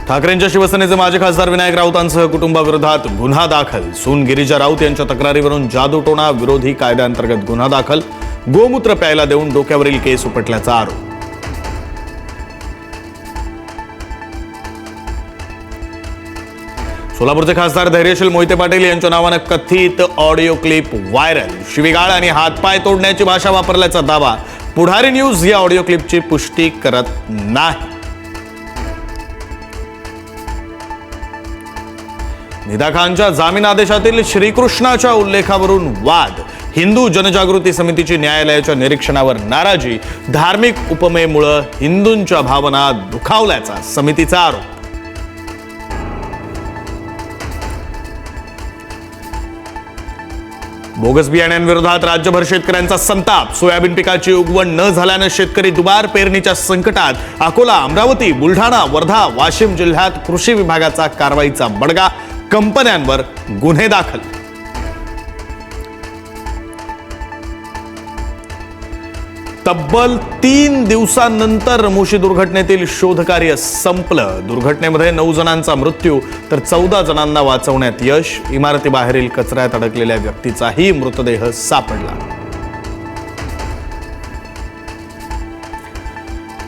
ठाकरेंच्या शिवसेनेचे माजी खासदार विनायक राऊतांसह कुटुंबाविरोधात गुन्हा दाखल। सून गिरिजा राऊत यांच्या तक्रारीवरून जादूटोणा विरोधी कायद्याअंतर्गत गुन्हा दाखल। गोमूत्र प्यायला देऊन डोक्यावरील केस उपटल्याचा आरोप। सोलापूरचे खासदार धैर्यशील मोहिते पाटील यांच्या नावाने कथित ऑडिओ क्लिप व्हायरल। शिवीगाळ आणि हातपाय तोडण्याची भाषा वापरल्याचा दावा। पुढारी न्यूज या ऑडिओ क्लिपची पुष्टी करत नाही। निदा खानच्या जामीन आदेशातील श्रीकृष्णाच्या उल्लेखावरून वाद। हिंदू जनजागृती समितीची न्यायालयाच्या निरीक्षणावर नाराजी। धार्मिक उपमेमुळे हिंदूंच्या भावना दुखावल्याचा समितीचा आरोप। बोगस बियाण्यांविरोधात राज्यभर शेतकऱ्यांचा संताप। सोयाबीन पिकाची उगवण न झाल्याने शेतकरी दुबार पेरणीच्या संकटात। अकोला, अमरावती, बुलढाणा, वर्धा, वाशिम जिल्ह्यात कृषी विभागाचा कारवाईचा बडगा। कंपन्यांवर गुन्हे दाखल। तब्बल 3 दिवसांनंतर मोशी दुर्घटनेतील शोधकार्य संपलं। दुर्घटनेमध्ये 9 जणांचा मृत्यू तर 14 जणांना वाचवण्यात यश। इमारतीबाहेरील कचऱ्यात अडकलेल्या व्यक्तीचाही मृतदेह सापडला।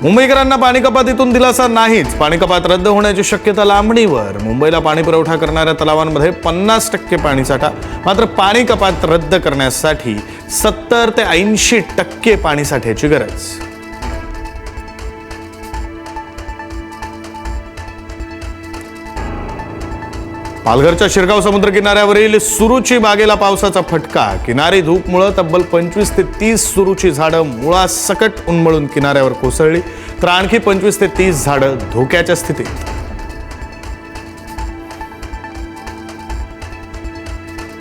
मुंबईकरांना पाणी कपातीतून दिलासा नाहीच। पाणी कपात रद्द होण्याची शक्यता लांबणीवर। मुंबईला पाणी पुरवठा करणाऱ्या तलावांमध्ये 50% पाणीसाठा। मात्र पाणी कपात रद्द करण्यासाठी 70 ते 80% पाणीसाठ्याची गरज। पालघरच्या शिरगाव समुद्र किनाऱ्यावरील सुरुची बागेला पावसाचा फटका। किनारी धूपमुळे तब्बल 25 ते 30 सुरुची झाडं मुळासकट उन्मळून किनाऱ्यावर कोसळली तर आणखी 25 ते 30 झाडं धोक्याच्या स्थितीत।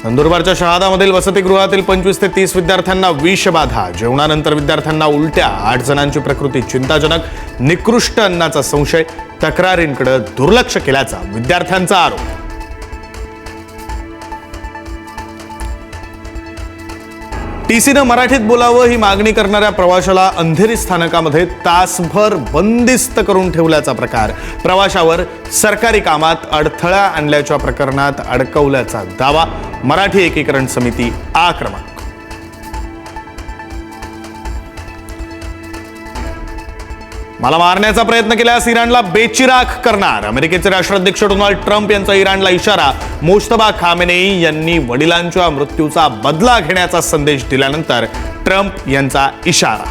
नंदुरबारच्या शहादामधील वसतिगृहातील 25 ते 30 विद्यार्थ्यांना विषबाधा। जेवणानंतर विद्यार्थ्यांना उलट्या। 8 जणांची प्रकृती चिंताजनक। निकृष्ट अन्नाचा संशय। तक्रारींकडे दुर्लक्ष केल्याचा विद्यार्थ्यांचा आरोप। टीसीनं मराठीत बोलावं ही मागणी करणाऱ्या प्रवाशाला अंधेरी स्थानकामध्ये तासभर बंदिस्त करून ठेवल्याचा प्रकार। प्रवाशावर सरकारी कामात अडथळा आणल्याच्या प्रकरणात अडकवल्याचा दावा। मराठी एकीकरण समिती आक्रमक। मला मारण्याचा प्रयत्न केल्यास इराणला बेचिराख करणार। अमेरिकेचे राष्ट्राध्यक्ष डोनाल्ड ट्रम्प यांचा इराणला इशारा। मुज्तबा खामेनेई यांनी वडिलांच्या मृत्यूचा बदला घेण्याचा संदेश दिल्यानंतर ट्रम्प यांचा इशारा।